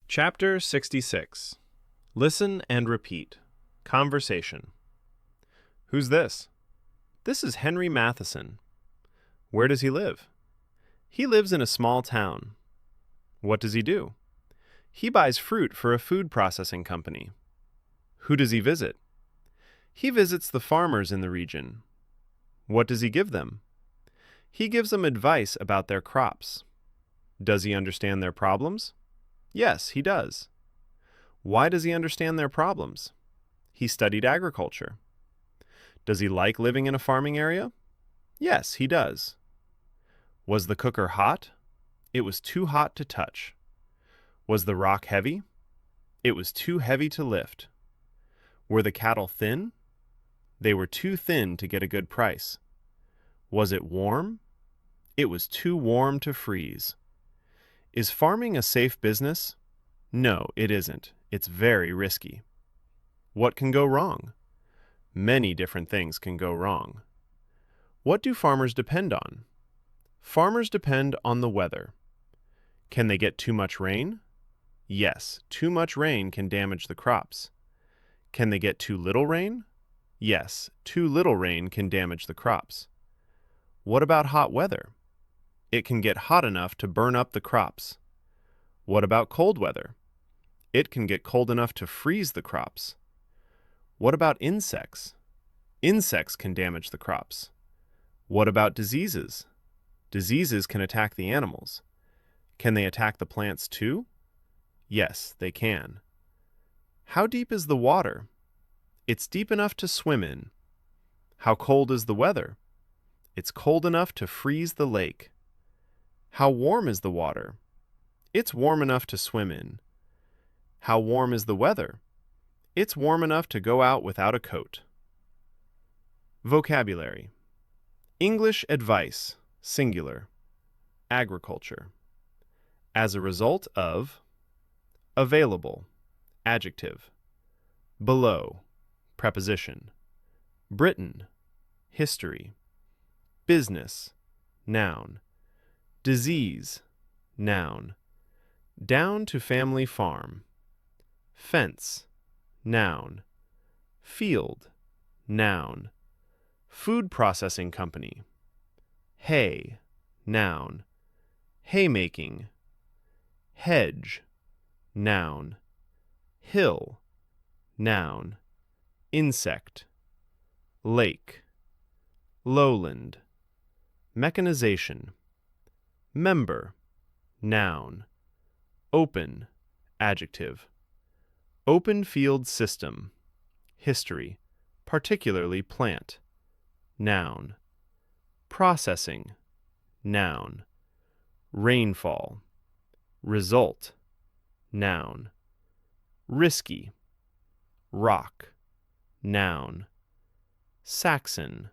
Chapter 66. Listen and repeat. Conversation. Who's this? This is Henry Matheson. Where does he live? He lives in a small town. What does he do? He buys fruit for a food processing company. Who does he visit? He visits the farmers in the region. What does he give them? He gives them advice about their crops. Does he understand their problems? Yes, he does. Why does he understand their problems? He studied agriculture. Does he like living in a farming area? Yes, he does. Was the cooker hot? It was too hot to touch. Was the rock heavy? It was too heavy to lift. Were the cattle thin? They were too thin to get a good price. Was it warm? It was too warm to freeze. Is farming a safe business? No, it isn't. It's very risky. What can go wrong? Many different things can go wrong. What do farmers depend on? Farmers depend on the weather. Can they get too much rain? Yes, too much rain can damage the crops. Can they get too little rain? Yes, too little rain can damage the crops. What about hot weather? It can get hot enough to burn up the crops. What about cold weather? It can get cold enough to freeze the crops. What about insects? Insects can damage the crops. What about diseases? Diseases can attack the animals. Can they attack the plants too? Yes, they can. How deep is the water? It's deep enough to swim in. How cold is the weather? It's cold enough to freeze the lake. How warm is the water? It's warm enough to swim in. How warm is the weather? It's warm enough to go out without a coat. Vocabulary. English advice, singular. Agriculture. As a result of. Available, adjective. Below, preposition. Britain, history. Business, noun. Disease, noun. Down to family farm. Fence, noun. Field, noun. Food processing company. Hay, noun. Haymaking. Hedge, noun. Hill, noun. Insect. Lake. Lowland. Mechanization. Member, noun. Open, adjective. Open field system. History, particularly plant. Noun. Processing, noun. Rainfall. Result, noun. Risky. Rock, noun. Saxon,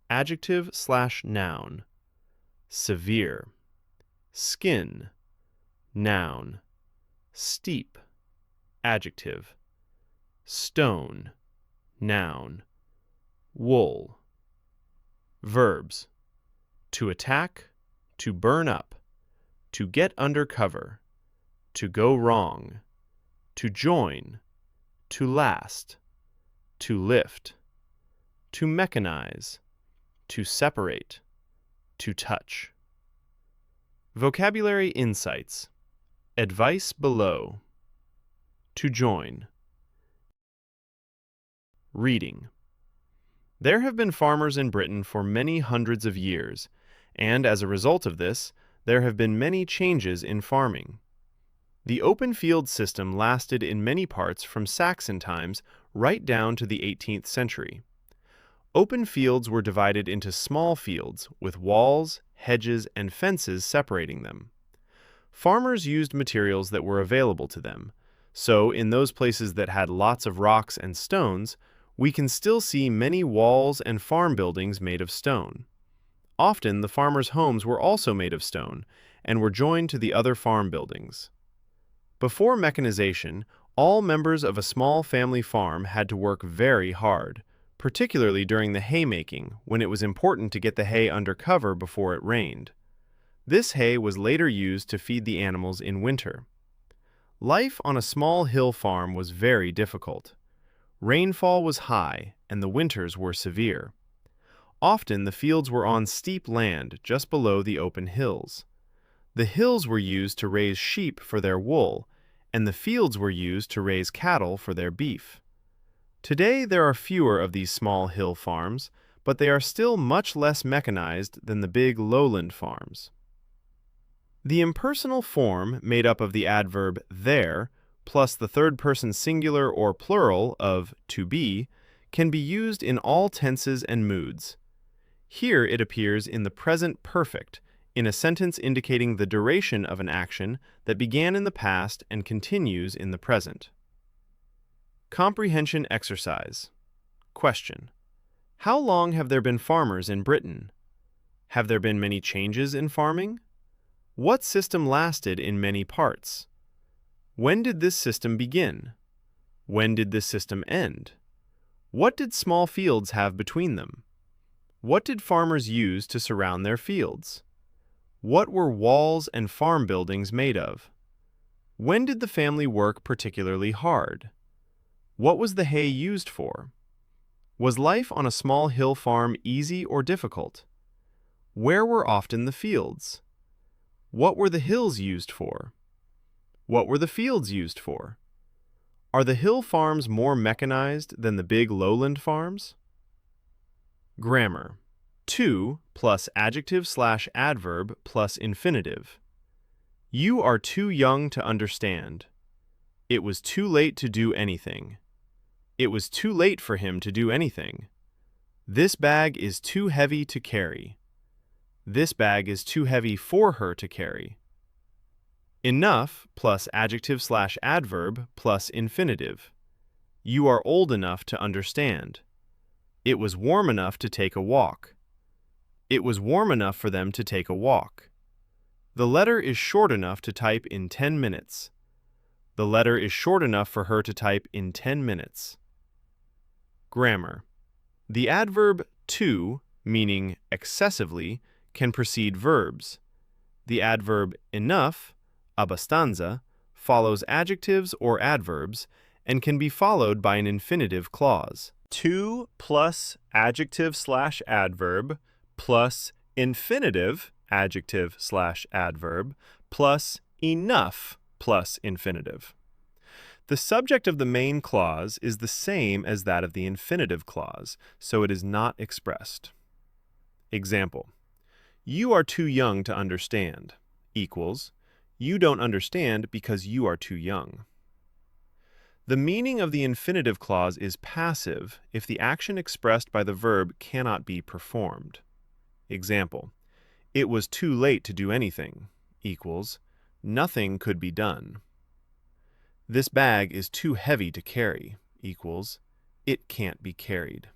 adjective/noun. Severe. Skin, noun. Steep, adjective. Stone, noun. Wool. Verbs. To attack, to burn up, to get under cover, to go wrong, to join, to last, to lift, to mechanize, to separate, to touch. Vocabulary insights. Advice below. To join. Reading. There have been farmers in Britain for many hundreds of years, and as a result of this, there have been many changes in farming. The open field system lasted in many parts from Saxon times right down to the 18th century. Open fields were divided into small fields with walls, hedges, and fences separating them. Farmers used materials that were available to them, so in those places that had lots of rocks and stones, we can still see many walls and farm buildings made of stone. Often the farmers' homes were also made of stone and were joined to the other farm buildings. Before mechanization, all members of a small family farm had to work very hard, particularly during the haymaking, when it was important to get the hay under cover before it rained. This hay was later used to feed the animals in winter. Life on a small hill farm was very difficult. Rainfall was high, and the winters were severe. Often the fields were on steep land just below the open hills. The hills were used to raise sheep for their wool, and the fields were used to raise cattle for their beef. Today there are fewer of these small hill farms, but they are still much less mechanized than the big lowland farms. The impersonal form, made up of the adverb there plus the third-person singular or plural of to be, can be used in all tenses and moods. Here it appears in the present perfect, in a sentence indicating the duration of an action that began in the past and continues in the present. Comprehension exercise. Question: how long have there been farmers in Britain? Have there been many changes in farming? What system lasted in many parts? When did this system begin? When did this system end? What did small fields have between them? What did farmers use to surround their fields? What were walls and farm buildings made of? When did the family work particularly hard? What was the hay used for? Was life on a small hill farm easy or difficult? Where were often the fields? What were the hills used for? What were the fields used for? Are the hill farms more mechanized than the big lowland farms? Grammar. To plus adjective/adverb plus infinitive. You are too young to understand. It was too late to do anything. It was too late for him to do anything. This bag is too heavy to carry. This bag is too heavy for her to carry. Enough plus adjective/adverb plus infinitive. You are old enough to understand. It was warm enough to take a walk. It was warm enough for them to take a walk. The letter is short enough to type in 10 minutes. The letter is short enough for her to type in 10 minutes. Grammar. The adverb to, meaning excessively, can precede verbs. The adverb enough, abbastanza, follows adjectives or adverbs and can be followed by an infinitive clause. To plus adjective/adverb plus infinitive adjective/adverb plus enough plus infinitive. The subject of the main clause is the same as that of the infinitive clause, so it is not expressed. Example: you are too young to understand equals you don't understand because you are too young. The meaning of the infinitive clause is passive if the action expressed by the verb cannot be performed. Example: it was too late to do anything equals nothing could be done. This bag is too heavy to carry equals it can't be carried.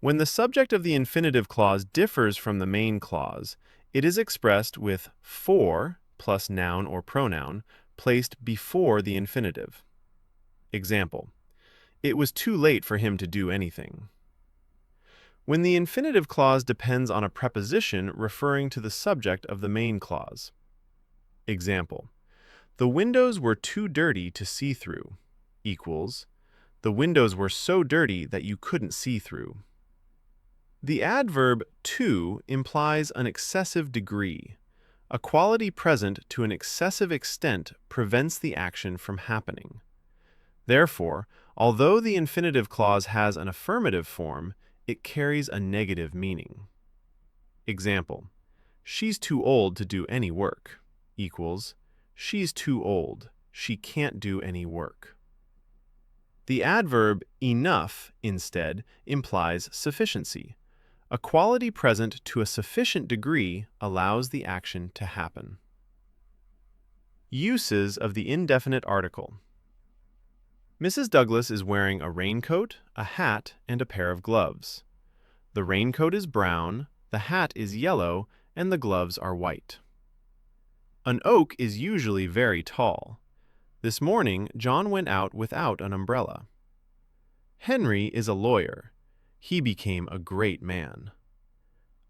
When the subject of the infinitive clause differs from the main clause, it is expressed with for plus noun or pronoun placed before the infinitive. Example: it was too late for him to do anything. When the infinitive clause depends on a preposition referring to the subject of the main clause. Example: the windows were too dirty to see through equals the windows were so dirty that you couldn't see through. The adverb to implies an excessive degree. A quality present to an excessive extent prevents the action from happening. Therefore, although the infinitive clause has an affirmative form, it carries a negative meaning. Example: she's too old to do any work equals she's too old, she can't do any work. The adverb enough, instead, implies sufficiency. A quality present to a sufficient degree allows the action to happen. Uses of the indefinite article. Mrs. Douglas is wearing a raincoat, a hat, and a pair of gloves. The raincoat is brown, the hat is yellow, and the gloves are white. An oak is usually very tall. This morning, John went out without an umbrella. Henry is a lawyer. He became a great man.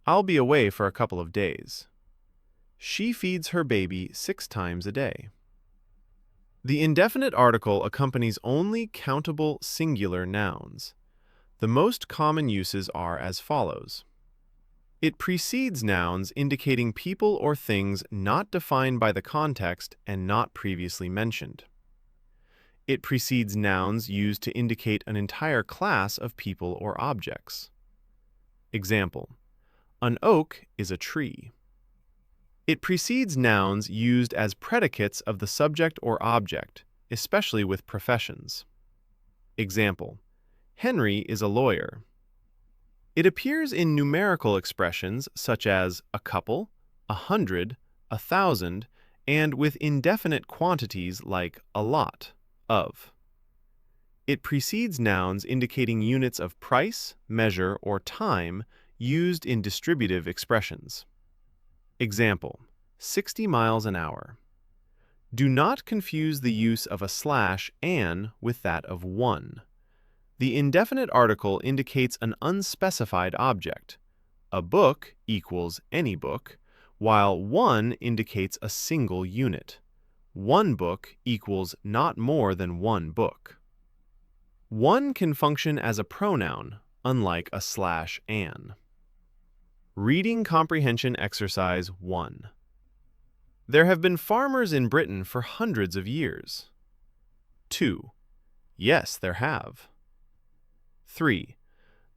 I'll be away for a couple of days. She feeds her baby 6 times a day. The indefinite article accompanies only countable singular nouns. The most common uses are as follows. It precedes nouns indicating people or things not defined by the context and not previously mentioned. It precedes nouns used to indicate an entire class of people or objects. Example: an oak is a tree. It precedes nouns used as predicates of the subject or object, especially with professions. Example: Henry is a lawyer. It appears in numerical expressions such as a couple, 100, 1,000, and with indefinite quantities like a lot, of. It precedes nouns indicating units of price, measure, or time used in distributive expressions. Example: 60 miles an hour. Do not confuse the use of a slash "an" with that of one. The indefinite article indicates an unspecified object. A book equals any book, while one indicates a single unit. One book equals not more than one book. One can function as a pronoun, unlike a slash "an." Reading Comprehension Exercise 1. There have been farmers in Britain for hundreds of years. 2. Yes, there have. 3.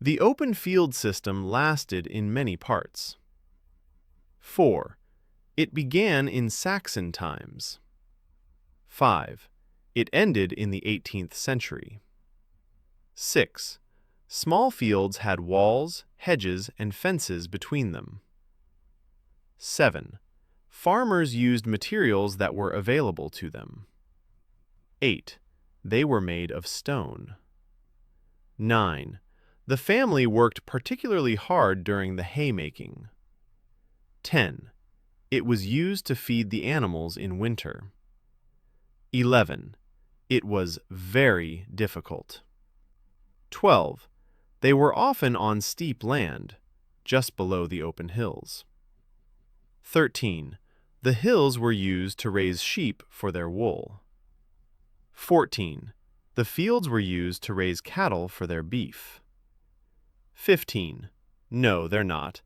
The open field system lasted in many parts. 4. It began in Saxon times. 5. It ended in the 18th century. 6. Small fields had walls, hedges, and fences between them. 7. Farmers used materials that were available to them. 8. They were made of stone. 9. The family worked particularly hard during the haymaking. 10. It was used to feed the animals in winter. 11. It was very difficult. 12. They were often on steep land, just below the open hills. 13. The hills were used to raise sheep for their wool. 14. The fields were used to raise cattle for their beef. 15. No, they're not.